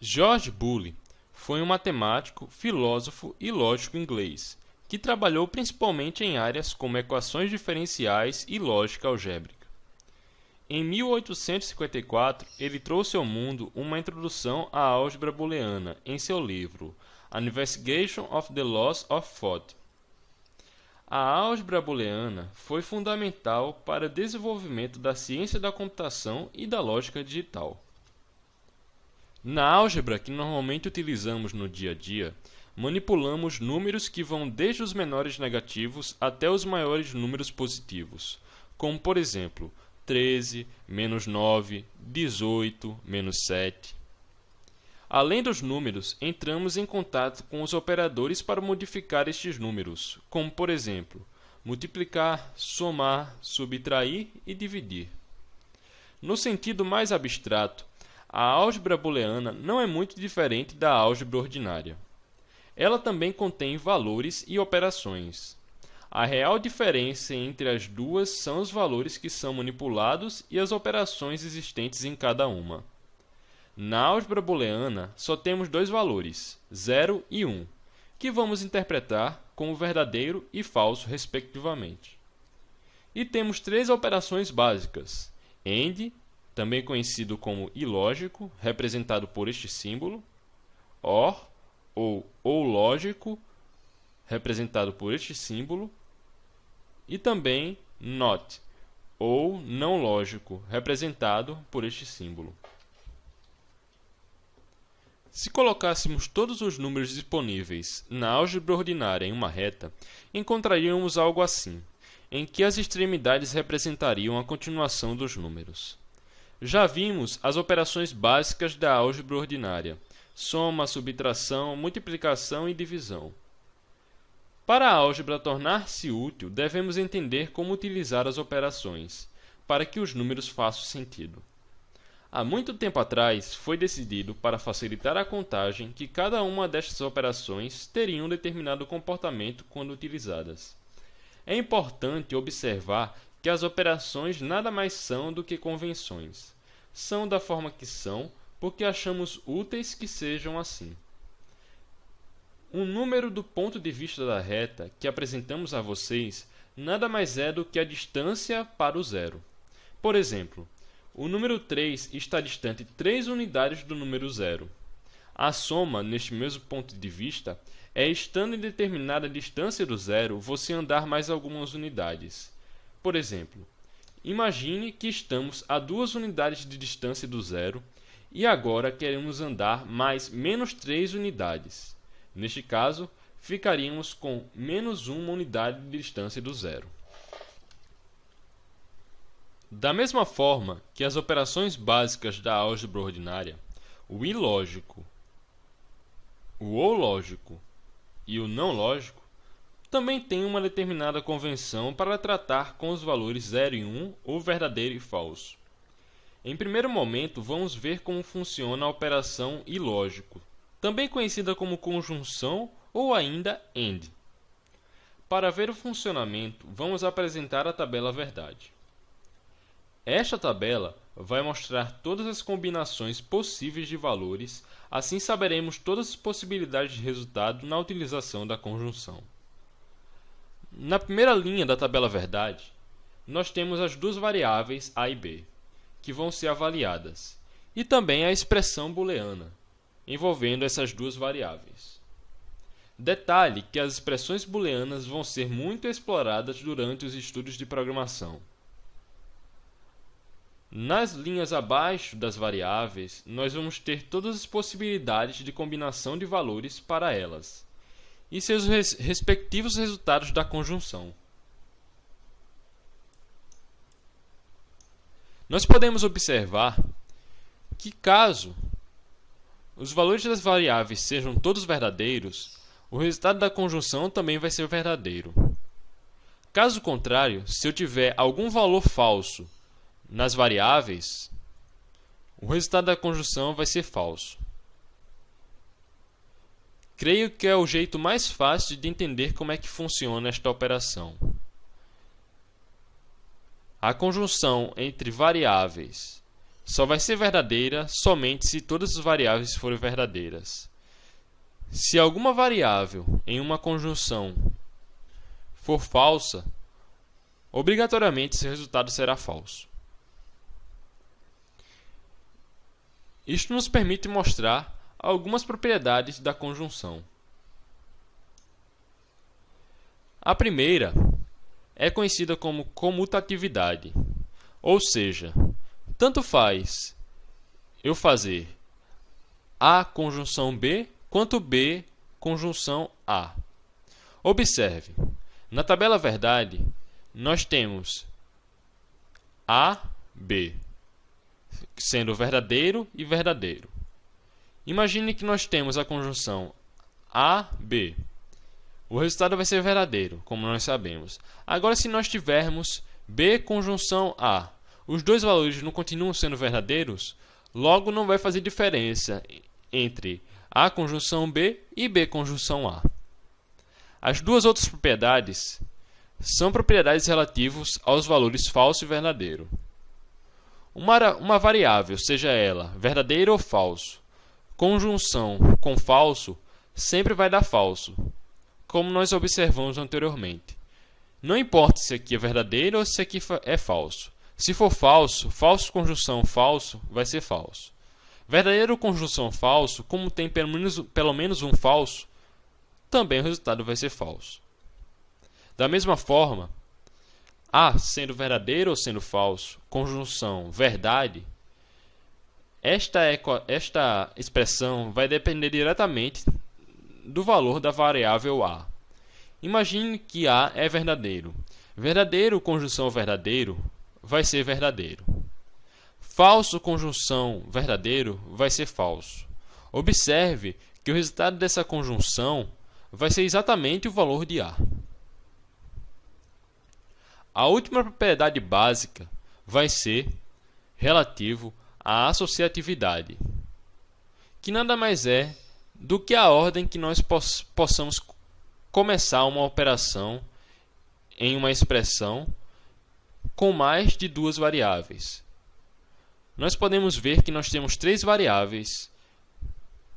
George Boole foi um matemático, filósofo e lógico inglês, que trabalhou principalmente em áreas como equações diferenciais e lógica algébrica. Em 1854, ele trouxe ao mundo uma introdução à álgebra booleana em seu livro An Investigation of the Laws of Thought. A álgebra booleana foi fundamental para o desenvolvimento da ciência da computação e da lógica digital. Na álgebra que normalmente utilizamos no dia a dia, manipulamos números que vão desde os menores negativos até os maiores números positivos, como por exemplo 13, menos 9, 18, menos 7. Além dos números, entramos em contato com os operadores para modificar estes números, como por exemplo, multiplicar, somar, subtrair e dividir. No sentido mais abstrato, a álgebra booleana não é muito diferente da álgebra ordinária. Ela também contém valores e operações. A real diferença entre as duas são os valores que são manipulados e as operações existentes em cada uma. Na álgebra booleana, só temos dois valores, 0 e 1, que vamos interpretar como verdadeiro e falso, respectivamente. E temos três operações básicas, AND, também conhecido como ilógico, representado por este símbolo, OR, ou lógico, representado por este símbolo, e também NOT, ou não lógico, representado por este símbolo. Se colocássemos todos os números disponíveis na álgebra ordinária em uma reta, encontraríamos algo assim, em que as extremidades representariam a continuação dos números. Já vimos as operações básicas da álgebra ordinária: soma, subtração, multiplicação e divisão. Para a álgebra tornar-se útil, devemos entender como utilizar as operações, para que os números façam sentido. Há muito tempo atrás, foi decidido, para facilitar a contagem, que cada uma destas operações teria um determinado comportamento quando utilizadas. É importante observar que as operações nada mais são do que convenções. São da forma que são, porque achamos úteis que sejam assim. O número do ponto de vista da reta que apresentamos a vocês nada mais é do que a distância para o zero. Por exemplo, o número 3 está distante 3 unidades do número 0. A soma, neste mesmo ponto de vista, é estando em determinada distância do zero você andar mais algumas unidades. Por exemplo, imagine que estamos a 2 unidades de distância do zero e agora queremos andar mais menos 3 unidades. Neste caso, ficaríamos com menos 1 unidade de distância do zero. Da mesma forma que as operações básicas da álgebra ordinária, o ilógico, o ou lógico e o não lógico também têm uma determinada convenção para tratar com os valores 0 e 1 ou verdadeiro e falso. Em primeiro momento, vamos ver como funciona a operação ilógico, também conhecida como conjunção ou ainda AND. Para ver o funcionamento, vamos apresentar a tabela verdade. Esta tabela vai mostrar todas as combinações possíveis de valores, assim saberemos todas as possibilidades de resultado na utilização da conjunção. Na primeira linha da tabela verdade, nós temos as duas variáveis a e b, que vão ser avaliadas, e também a expressão booleana, envolvendo essas duas variáveis. Detalhe que as expressões booleanas vão ser muito exploradas durante os estudos de programação. Nas linhas abaixo das variáveis, nós vamos ter todas as possibilidades de combinação de valores para elas, e seus respectivos resultados da conjunção. Nós podemos observar que, caso os valores das variáveis sejam todos verdadeiros, o resultado da conjunção também vai ser verdadeiro. Caso contrário, se eu tiver algum valor falso nas variáveis, o resultado da conjunção vai ser falso. Creio que é o jeito mais fácil de entender como é que funciona esta operação. A conjunção entre variáveis só vai ser verdadeira somente se todas as variáveis forem verdadeiras. Se alguma variável em uma conjunção for falsa, obrigatoriamente esse resultado será falso. Isto nos permite mostrar algumas propriedades da conjunção. A primeira é conhecida como comutatividade, ou seja, tanto faz eu fazer A conjunção B quanto B conjunção A. Observe, na tabela verdade, nós temos A, B, sendo verdadeiro e verdadeiro. Imagine que nós temos a conjunção A, B. O resultado vai ser verdadeiro, como nós sabemos. Agora, se nós tivermos B conjunção A, os dois valores não continuam sendo verdadeiros, logo não vai fazer diferença entre A conjunção B e B conjunção A. As duas outras propriedades são propriedades relativas aos valores falso e verdadeiro. Uma variável, seja ela verdadeira ou falso, conjunção com falso sempre vai dar falso, como nós observamos anteriormente. Não importa se aqui é verdadeiro ou se aqui é falso. Se for falso, falso conjunção falso vai ser falso. Verdadeiro conjunção falso, como tem pelo menos um falso, também o resultado vai ser falso. Da mesma forma, A sendo verdadeiro ou sendo falso, conjunção verdade, esta expressão vai depender diretamente do valor da variável A. Imagine que A é verdadeiro. Verdadeiro conjunção verdadeiro vai ser verdadeiro. Falso conjunção verdadeiro vai ser falso. Observe que o resultado dessa conjunção vai ser exatamente o valor de A. A última propriedade básica vai ser relativo à associatividade, que nada mais é do que a ordem que nós possamos começar uma operação em uma expressão com mais de duas variáveis. Nós podemos ver que nós temos três variáveis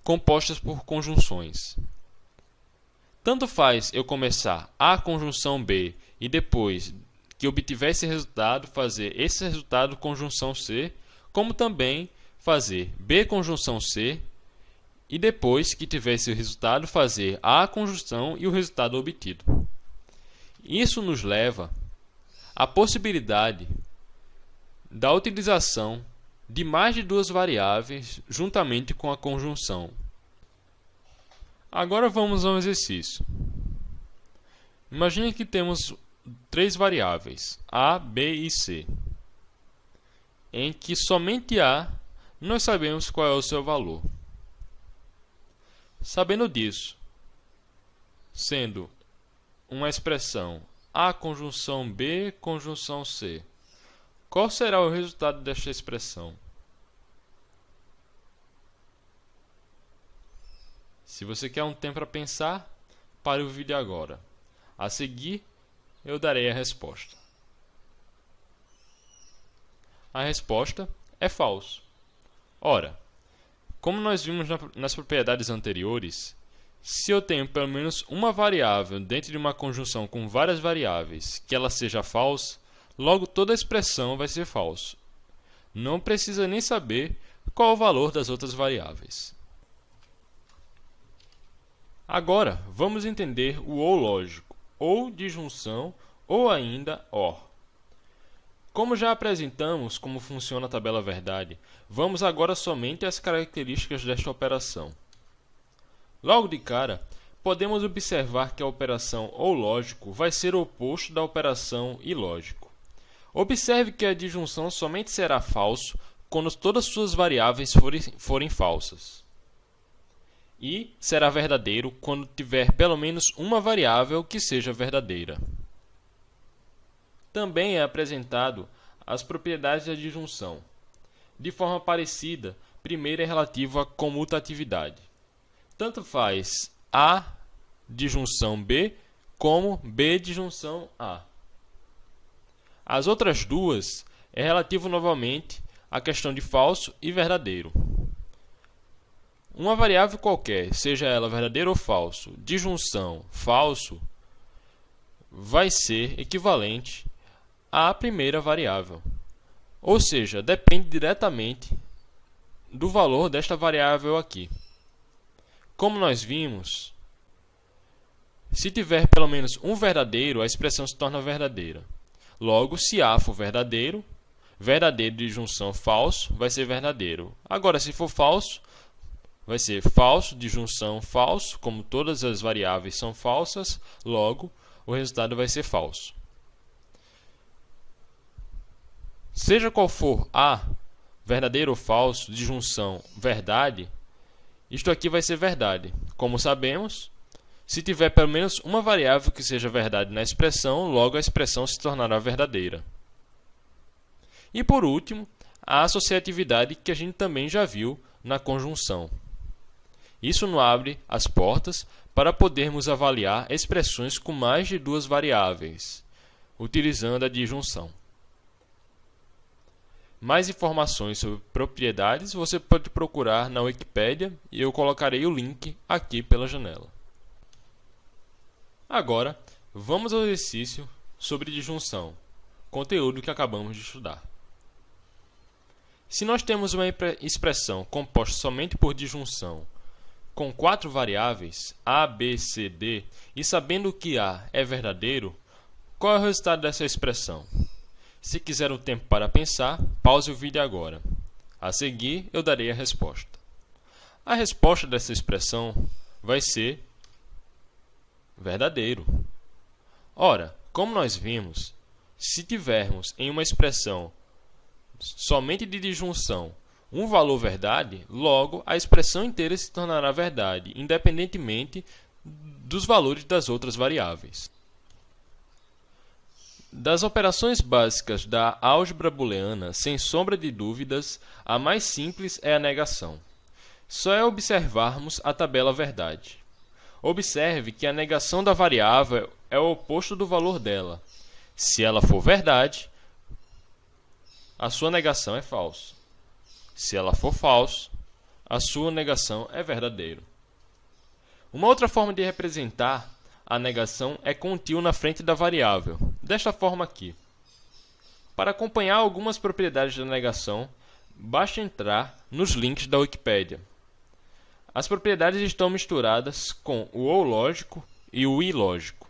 compostas por conjunções. Tanto faz eu começar A conjunção B e depois que obtiver esse resultado, fazer esse resultado conjunção C, como também fazer B conjunção C e depois que tiver esse resultado, fazer A conjunção e o resultado obtido. Isso nos leva à possibilidade da utilização de mais de duas variáveis juntamente com a conjunção. Agora vamos a um exercício. Imagine que temos três variáveis, A, B e C, em que somente A nós sabemos qual é o seu valor. Sabendo disso, sendo uma expressão A conjunção B conjunção C, qual será o resultado desta expressão? Se você quer um tempo para pensar, pare o vídeo agora. A seguir, eu darei a resposta. A resposta é falso. Ora, como nós vimos nas propriedades anteriores, se eu tenho pelo menos uma variável dentro de uma conjunção com várias variáveis que ela seja falsa, logo toda a expressão vai ser falsa. Não precisa nem saber qual o valor das outras variáveis. Agora, vamos entender o ou lógico, ou disjunção, ou ainda OR. Como já apresentamos como funciona a tabela verdade, vamos agora somente às características desta operação. Logo de cara, podemos observar que a operação ou lógico vai ser o oposto da operação ilógico. Observe que a disjunção somente será falso quando todas suas variáveis forem falsas. E será verdadeiro quando tiver pelo menos uma variável que seja verdadeira. Também é apresentado as propriedades da disjunção. De forma parecida, primeiro é relativo à comutatividade. Tanto faz A disjunção B como B disjunção A. As outras duas é relativo novamente a questão de falso e verdadeiro. Uma variável qualquer, seja ela verdadeiro ou falso, de junção falso, vai ser equivalente à primeira variável. Ou seja, depende diretamente do valor desta variável aqui. Como nós vimos, se tiver pelo menos um verdadeiro, a expressão se torna verdadeira. Logo, se A for verdadeiro, verdadeiro de junção falso vai ser verdadeiro. Agora, se for falso, vai ser falso de junção falso, como todas as variáveis são falsas, logo o resultado vai ser falso. Seja qual for A, verdadeiro ou falso, de junção verdade, isto aqui vai ser verdade. Como sabemos, se tiver pelo menos uma variável que seja verdade na expressão, logo a expressão se tornará verdadeira. E por último, a associatividade que a gente também já viu na conjunção. Isso nos abre as portas para podermos avaliar expressões com mais de duas variáveis, utilizando a disjunção. Mais informações sobre propriedades você pode procurar na Wikipédia e eu colocarei o link aqui pela janela. Agora, vamos ao exercício sobre disjunção, conteúdo que acabamos de estudar. Se nós temos uma expressão composta somente por disjunção, com 4 variáveis, A, B, C, D, e sabendo que A é verdadeiro, qual é o resultado dessa expressão? Se quiser um tempo para pensar, pause o vídeo agora. A seguir, eu darei a resposta. A resposta dessa expressão vai ser verdadeiro. Ora, como nós vimos, se tivermos em uma expressão somente de disjunção um valor verdade, logo a expressão inteira se tornará verdade, independentemente dos valores das outras variáveis. Das operações básicas da álgebra booleana, sem sombra de dúvidas, a mais simples é a negação. Só é observarmos a tabela verdade. Observe que a negação da variável é o oposto do valor dela. Se ela for verdade, a sua negação é falso. Se ela for falso, a sua negação é verdadeiro. Uma outra forma de representar a negação é com um til na frente da variável, desta forma aqui. Para acompanhar algumas propriedades da negação, basta entrar nos links da Wikipédia. As propriedades estão misturadas com o ou lógico e o ilógico.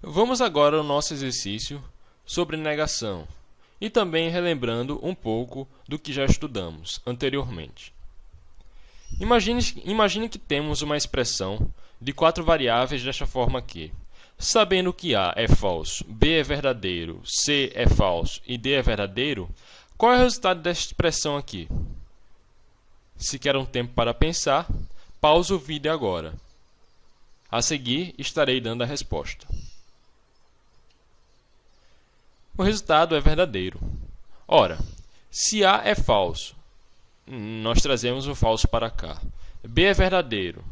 Vamos agora ao nosso exercício sobre negação e também relembrando um pouco do que já estudamos anteriormente. Imagine que temos uma expressão de 4 variáveis desta forma aqui. Sabendo que A é falso, B é verdadeiro, C é falso e D é verdadeiro, qual é o resultado desta expressão aqui? Se quer um tempo para pensar, pause o vídeo agora. A seguir, estarei dando a resposta. O resultado é verdadeiro. Ora, se A é falso, nós trazemos o falso para cá. B é verdadeiro,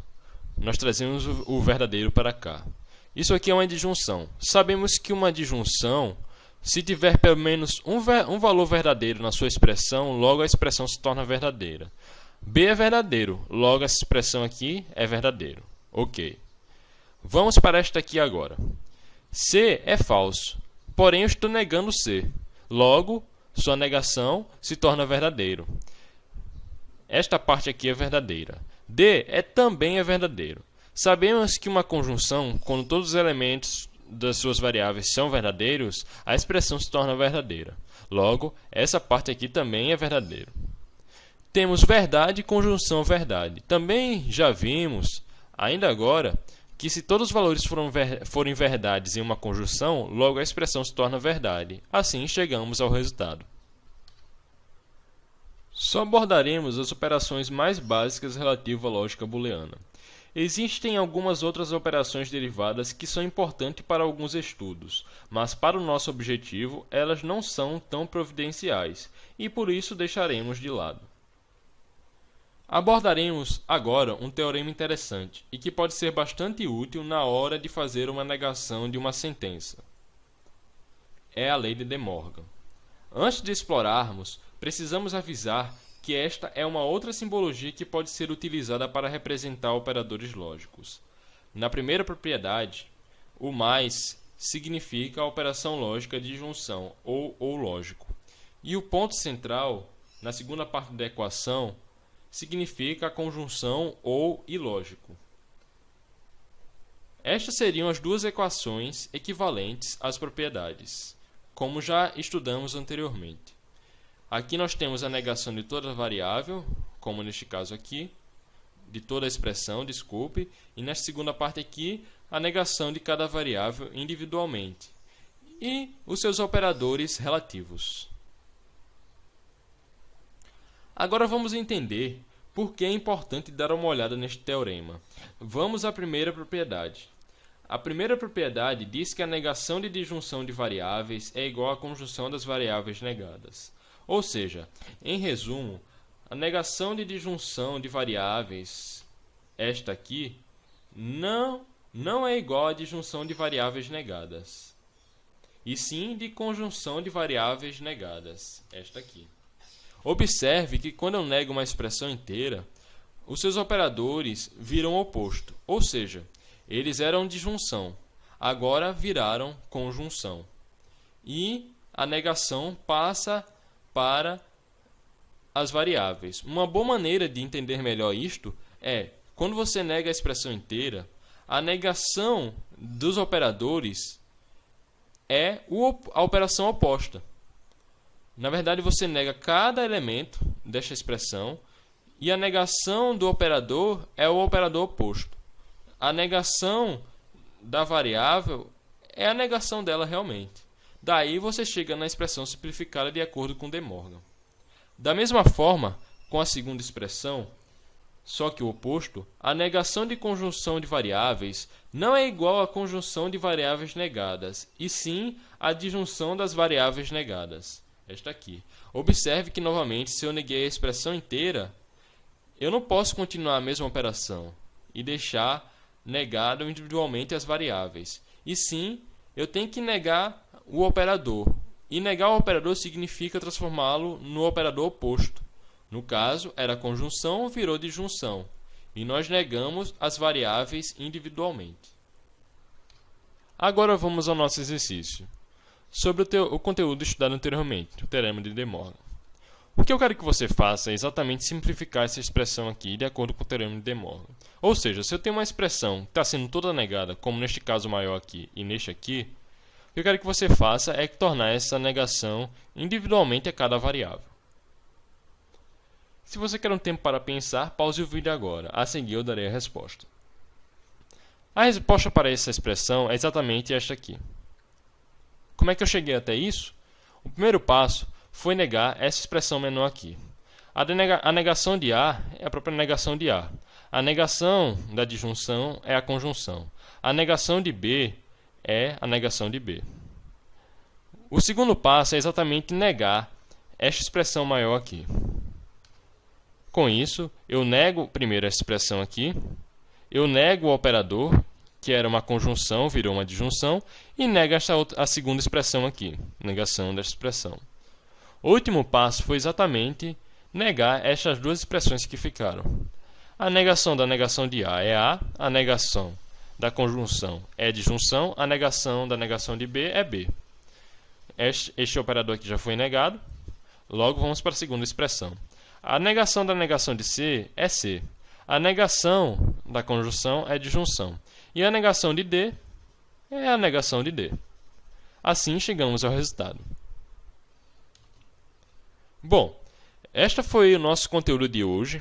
nós trazemos o verdadeiro para cá. Isso aqui é uma disjunção. Sabemos que uma disjunção, se tiver pelo menos um valor verdadeiro na sua expressão, logo a expressão se torna verdadeira. B é verdadeiro, logo essa expressão aqui é verdadeiro. Ok. Vamos para esta aqui agora. C é falso, porém eu estou negando C. Logo, sua negação se torna verdadeiro. Esta parte aqui é verdadeira. D também é verdadeiro. Sabemos que uma conjunção, quando todos os elementos das suas variáveis são verdadeiros, a expressão se torna verdadeira. Logo, essa parte aqui também é verdadeiro. Temos verdade e conjunção verdade. Também já vimos, ainda agora, que se todos os valores forem verdades em uma conjunção, logo a expressão se torna verdade. Assim, chegamos ao resultado. Só abordaremos as operações mais básicas relativas à lógica booleana. Existem algumas outras operações derivadas que são importantes para alguns estudos, mas para o nosso objetivo elas não são tão providenciais e por isso deixaremos de lado. Abordaremos agora um teorema interessante e que pode ser bastante útil na hora de fazer uma negação de uma sentença. é a lei de De Morgan. Antes de explorarmos, precisamos avisar que esta é uma outra simbologia que pode ser utilizada para representar operadores lógicos. Na primeira propriedade, o mais significa a operação lógica de junção ou lógico. E o ponto central, na segunda parte da equação, significa a conjunção ou ilógico. Estas seriam as duas equações equivalentes às propriedades, como já estudamos anteriormente. Aqui nós temos a negação de toda variável, como neste caso aqui, de toda a expressão, desculpe, e nesta segunda parte aqui, a negação de cada variável individualmente, e os seus operadores relativos. Agora vamos entender por que é importante dar uma olhada neste teorema. Vamos à primeira propriedade. A primeira propriedade diz que a negação de disjunção de variáveis é igual à conjunção das variáveis negadas. Ou seja, em resumo, a negação de disjunção de variáveis, esta aqui, não é igual à disjunção de variáveis negadas, e sim de conjunção de variáveis negadas, esta aqui. Observe que quando eu nego uma expressão inteira, os seus operadores viram oposto, ou seja, eles eram disjunção, agora viraram conjunção. E a negação passa para as variáveis. Uma boa maneira de entender melhor isto é, quando você nega a expressão inteira, a negação dos operadores é a operação oposta. Na verdade, você nega cada elemento desta expressão e a negação do operador é o operador oposto. A negação da variável é a negação dela realmente. Daí você chega na expressão simplificada de acordo com De Morgan. Da mesma forma, com a segunda expressão, só que o oposto, a negação de conjunção de variáveis não é igual à conjunção de variáveis negadas, e sim à disjunção das variáveis negadas. Esta aqui. Observe que, novamente, se eu neguei a expressão inteira, eu não posso continuar a mesma operação e deixar negado individualmente as variáveis. E sim, eu tenho que negar o operador. E negar o operador significa transformá-lo no operador oposto. No caso, era conjunção, virou disjunção. E nós negamos as variáveis individualmente. Agora vamos ao nosso exercício. Sobre o conteúdo estudado anteriormente, o teorema de De Morgan. O que eu quero que você faça é exatamente simplificar essa expressão aqui de acordo com o teorema de De Morgan. Ou seja, se eu tenho uma expressão que está sendo toda negada, como neste caso maior aqui e neste aqui, o que eu quero que você faça é tornar essa negação individualmente a cada variável. Se você quer um tempo para pensar, pause o vídeo agora. A seguir eu darei a resposta. A resposta para essa expressão é exatamente esta aqui. Como é que eu cheguei até isso? O primeiro passo foi negar essa expressão menor aqui. A negação de A é a própria negação de A. A negação da disjunção é a conjunção. A negação de B é a negação de B. O segundo passo é exatamente negar esta expressão maior aqui. Com isso, eu nego primeiro essa expressão aqui, eu nego o operador, que era uma conjunção, virou uma disjunção, e nega a segunda expressão aqui, negação desta expressão. O último passo foi exatamente negar estas duas expressões que ficaram. A negação da negação de A, a negação da conjunção é disjunção, a negação da negação de B é B. Este operador aqui já foi negado, logo vamos para a segunda expressão. A negação da negação de C é C. A negação da conjunção é disjunção. E a negação de D é a negação de D. Assim chegamos ao resultado. Bom, este foi o nosso conteúdo de hoje.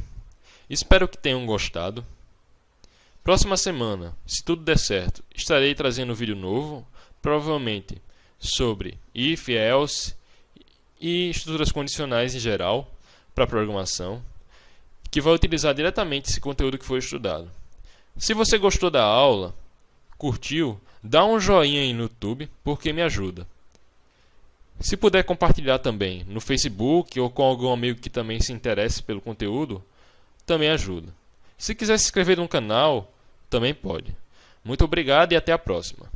Espero que tenham gostado. Próxima semana, se tudo der certo, estarei trazendo um vídeo novo, provavelmente sobre if, else e estruturas condicionais em geral para programação, que vai utilizar diretamente esse conteúdo que foi estudado. Se você gostou da aula, curtiu, dá um joinha aí no YouTube, porque me ajuda. Se puder compartilhar também no Facebook ou com algum amigo que também se interesse pelo conteúdo, também ajuda. Se quiser se inscrever no canal, também pode. Muito obrigado e até a próxima.